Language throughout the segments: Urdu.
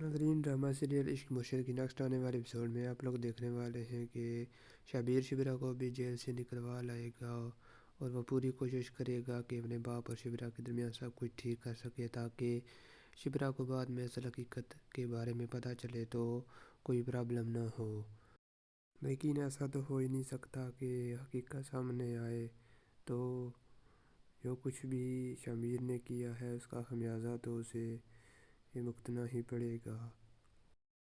ناظرین، ڈرامہ سیریل عشق مشرق کی نیکسٹ آنے والے ایپیسوڈ میں آپ لوگ دیکھنے والے ہیں کہ شبیر شبرا کو بھی جیل سے نکلوا لائے گا اور وہ پوری کوشش کرے گا کہ اپنے باپ اور شبرا کے درمیان سب کچھ ٹھیک کر سکے، تاکہ شبرا کو بعد میں اصل حقیقت کے بارے میں پتہ چلے تو کوئی پرابلم نہ ہو۔ لیکن ایسا تو ہو ہی نہیں سکتا کہ حقیقت سامنے آئے، تو جو کچھ بھی شبیر نے کیا ہے اس کا خمیازہ تو اسے یہ بھگتنا ہی پڑے گا۔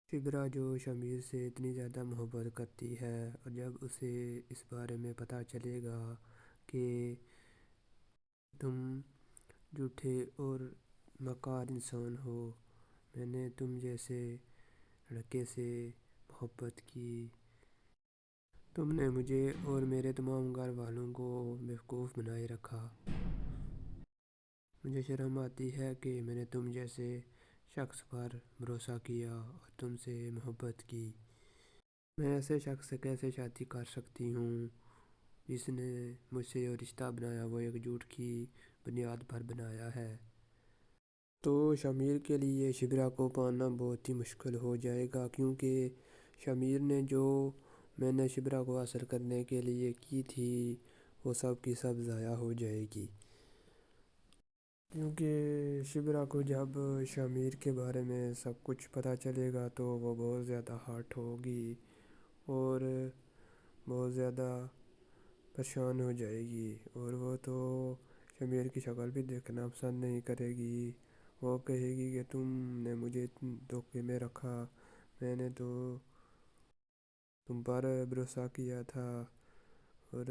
شبرا جو شبیر سے اتنی زیادہ محبت کرتی ہے، اور جب اسے اس بارے میں پتہ چلے گا کہ تم جھوٹے اور مکار انسان ہو، میں نے تم جیسے لڑکے سے محبت کی، تم نے مجھے اور میرے تمام گھر والوں کو بیوقوف بنائے رکھا، مجھے شرم آتی ہے کہ میں نے تم جیسے شخص پر بھروسہ کیا اور تم سے محبت کی۔ میں ایسے شخص سے کیسے شادی کر سکتی ہوں جس نے مجھ سے جو رشتہ بنایا وہ ایک جھوٹ کی بنیاد پر بنایا ہے۔ تو شمیر کے لیے شبرا کو پانا بہت ہی مشکل ہو جائے گا، کیونکہ شمیر نے جو محنت شبرا کو حاصل کرنے کے لیے کی تھی وہ سب کی سب ضائع ہو جائے گی، کیونکہ شبرا کو جب شمیر کے بارے میں سب کچھ پتہ چلے گا تو وہ بہت زیادہ ہرٹ ہوگی اور بہت زیادہ پریشان ہو جائے گی، اور وہ تو شمیر کی شکل بھی دیکھنا پسند نہیں کرے گی۔ وہ کہے گی کہ تم نے مجھے دھوکے میں رکھا، میں نے تو تم پر بھروسہ کیا تھا اور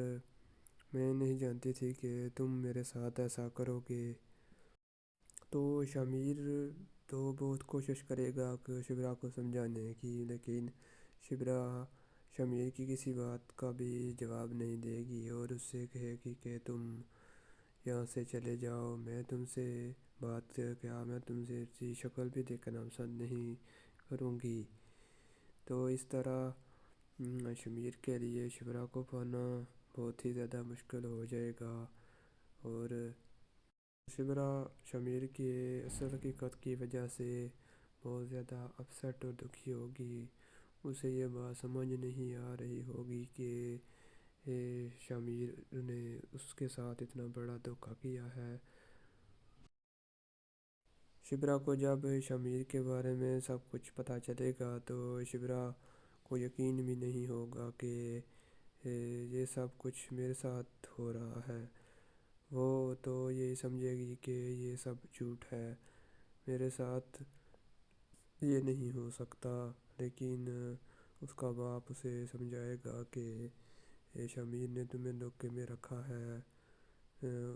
میں نہیں جانتی تھی کہ تم میرے ساتھ ایسا کرو گے۔ تو شمیر تو بہت کوشش کرے گا کہ شبرا کو سمجھانے کی، لیکن شبرا شمیر کی کسی بات کا بھی جواب نہیں دے گی اور اس سے کہے گی کہ تم یہاں سے چلے جاؤ، میں تم سے بات کیا، میں تم سے شکل بھی دیکھنا پسند نہیں کروں گی۔ تو اس طرح شمیر کے لیے شبرا کو پانا بہت ہی زیادہ مشکل ہو جائے گا، اور شبرا شمیر کی اصل حقیقت کی وجہ سے بہت زیادہ اپسیٹ اور دکھی ہوگی۔ اسے یہ بات سمجھ نہیں آ رہی ہوگی کہ شمیر نے اس کے ساتھ اتنا بڑا دھوکہ کیا ہے۔ شبرا کو جب شمیر کے بارے میں سب کچھ پتہ چلے گا تو شبرا کو یقین بھی نہیں ہوگا کہ یہ سب کچھ میرے ساتھ ہو رہا ہے۔ وہ تو یہی سمجھے گی کہ یہ سب جھوٹ ہے، میرے ساتھ یہ نہیں ہو سکتا، لیکن اس کا باپ اسے سمجھائے گا کہ شمیر نے تمہیں دھوکے میں رکھا ہے،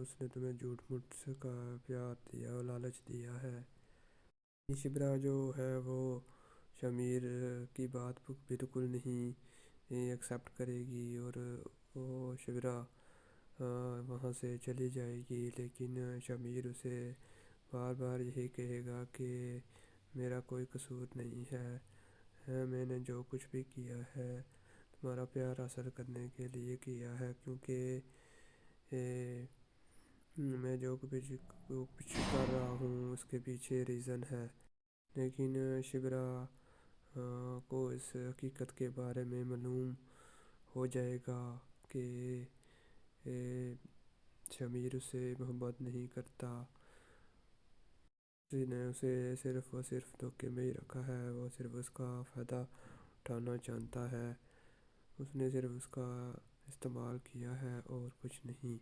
اس نے تمہیں جھوٹ موٹ کا پیار دیا اور لالچ دیا ہے۔ شبرا جو ہے وہ شمیر کی بات بالکل نہیں ایکسیپٹ کرے گی اور وہ شبرا وہاں سے چلی جائے گی، لیکن شمیر اسے بار بار یہی کہے گا کہ میرا کوئی قصور نہیں ہے، میں نے جو کچھ بھی کیا ہے تمہارا پیار حاصل کرنے کے لیے کیا ہے، کیونکہ میں جو کچھ کر رہا ہوں اس کے پیچھے ریزن ہے۔ لیکن شبرا کو اس حقیقت کے بارے میں معلوم ہو جائے گا کہ شمیر اسے محبت نہیں کرتا، اس نے اسے صرف اور صرف دھوکے میں ہی رکھا ہے، وہ صرف اس کا فائدہ اٹھانا چاہتا ہے، اس نے صرف اس کا استعمال کیا ہے اور کچھ نہیں۔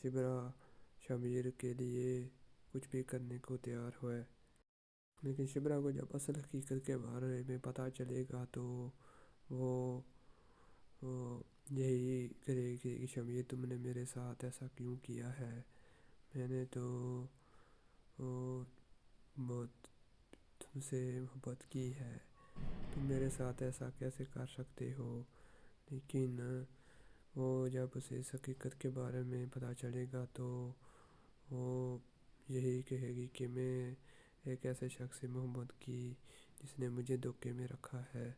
شبرا شمیر کے لیے کچھ بھی کرنے کو تیار ہے، لیکن شبرا کو جب اصل حقیقت کے بارے میں پتہ چلے گا تو وہ یہی کرے گی کہ شمیر تم نے میرے ساتھ ایسا کیوں کیا ہے، میں نے تو بہت تم سے محبت کی ہے، تم میرے ساتھ ایسا کیسے کر سکتے ہو۔ لیکن وہ جب اسے اس حقیقت کے بارے میں پتہ چلے گا تو وہ یہی کہے گی کہ میں ایک ایسے شخص سے محبت کی جس نے مجھے دھوکے میں رکھا ہے،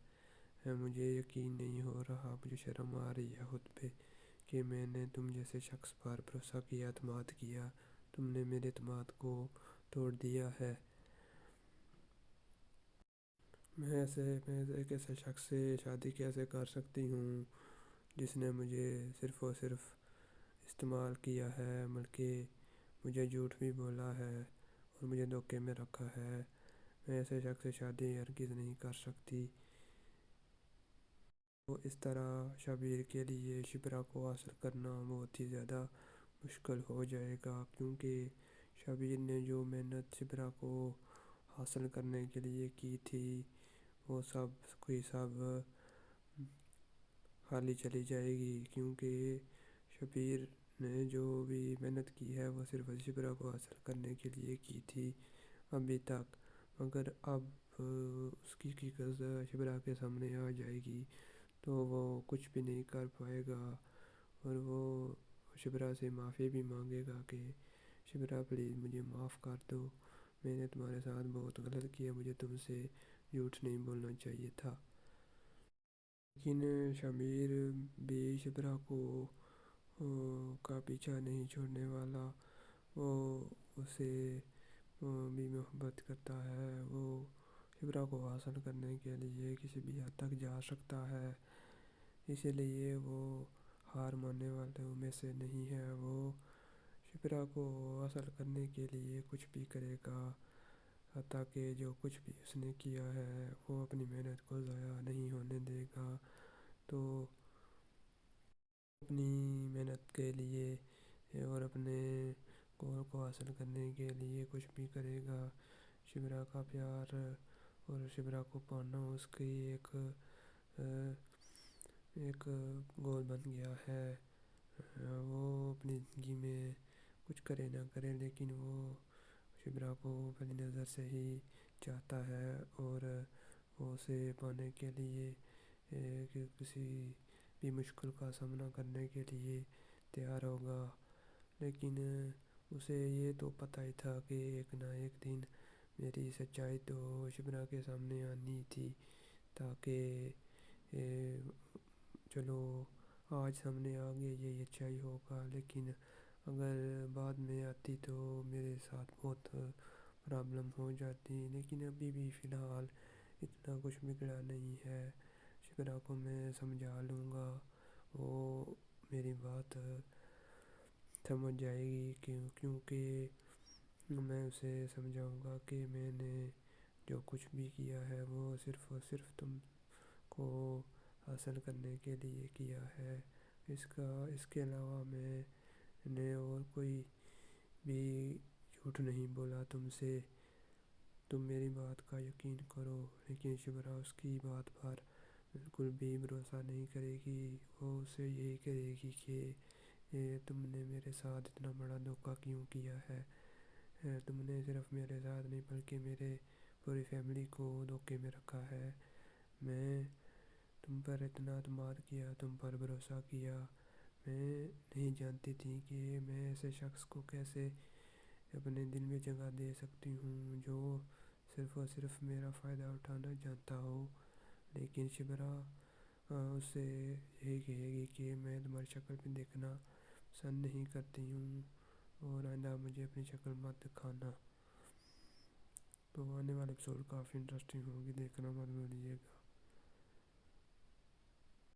مجھے یقین نہیں ہو رہا، مجھے شرم آ رہی ہے خود پہ کہ میں نے تم جیسے شخص پر بھروسہ کیا، اعتماد کیا، تم نے میرے اعتماد کو توڑ دیا ہے۔ میں ایک ایسے شخص سے شادی کیسے کر سکتی ہوں جس نے مجھے صرف اور صرف استعمال کیا ہے، بلکہ مجھے جھوٹ بھی بولا ہے اور مجھے دھوکے میں رکھا ہے۔ میں ایسے شخص سے شادی ہرگز نہیں کر سکتی۔ تو اس طرح شبیر کے لیے شبرا کو حاصل کرنا بہت ہی زیادہ مشکل ہو جائے گا، کیونکہ شبیر نے جو محنت شبرا کو حاصل کرنے کے لیے کی تھی وہ سب کی سب خالی چلی جائے گی، کیونکہ شبیر نے جو بھی محنت کی ہے وہ صرف شبرا کو حاصل کرنے کے لیے کی تھی ابھی تک، مگر اب اس کی حقیقت شبرا کے سامنے آ جائے گی تو وہ کچھ بھی نہیں کر پائے گا، اور وہ شبرا سے معافی بھی مانگے گا کہ شبرا پلیز مجھے معاف کر دو، میں نے تمہارے ساتھ بہت غلط کیا، مجھے تم سے جھوٹ نہیں بولنا چاہیے تھا۔ لیکن شبیر بھی شبرا کو کا پیچھا نہیں چھوڑنے والا، وہ اسے بھی محبت کرتا ہے، وہ شبرا کو حاصل کرنے کے لیے کسی بھی حد تک جا سکتا ہے، اسی لیے وہ ہار ماننے والوں میں سے نہیں ہے، وہ شبرا کو حاصل کرنے کے لیے کچھ بھی کرے گا، حتیٰ کہ جو کچھ بھی اس نے کیا ہے وہ اپنی محنت کو ضائع نہیں ہونے دے گا، تو اپنی محنت کے لیے اور اپنے گول کو حاصل کرنے کے لیے کچھ بھی کرے گا۔ شبرا کا پیار اور شبرا کو پانا اس کی ایک گول بن گیا ہے۔ وہ اپنی زندگی میں کچھ کرے نہ کرے لیکن وہ شبرا کو پہلی نظر سے ہی چاہتا ہے، اور وہ اسے پانے کے لیے کسی بھی مشکل کا سامنا کرنے کے لیے تیار ہوگا، لیکن اسے یہ تو پتہ ہی تھا کہ ایک نہ ایک دن میری سچائی تو شبرا کے سامنے آنی تھی، تاکہ چلو آج سامنے آ گئی یہ سچائی ہوگا، لیکن اگر بعد میں آتی تو میرے ساتھ بہت پرابلم ہو جاتی، لیکن ابھی بھی فی الحال اتنا کچھ بگڑا نہیں ہے، شبرا کو میں سمجھا لوں گا، وہ میری بات سمجھ جائے گی، کیونکہ میں اسے سمجھاؤں گا کہ میں نے جو کچھ بھی کیا ہے وہ صرف اور صرف تم کو حاصل کرنے کے لیے کیا ہے، اس کے علاوہ میں نے اور کوئی بھی جھوٹ نہیں بولا تم سے، تم میری بات کا یقین کرو۔ لیکن شبرا اس کی بات پر بالکل بھی بھروسہ نہیں کرے گی، وہ اسے یہی کہے گی کہ تم نے میرے ساتھ اتنا بڑا دھوکہ کیوں کیا ہے، تم نے صرف میرے ساتھ نہیں بلکہ میرے پوری فیملی کو دھوکے میں رکھا ہے، میں تم پر اتنا اعتماد کیا، تم پر بھروسہ کیا، میں نہیں جانتی تھی کہ میں ایسے شخص کو کیسے اپنے دل میں جگہ دے سکتی ہوں جو صرف اور صرف میرا فائدہ اٹھانا جانتا ہو۔ لیکن شبرا اس سے یہی کہے گی کہ میں تمہاری شکل بھی دیکھنا پسند نہیں کرتی ہوں، اور آئندہ مجھے اپنی شکل مت دکھانا۔ تو آنے والے ایپیسوڈ کافی انٹرسٹنگ ہوگی، دیکھنا مت بھولیے گا۔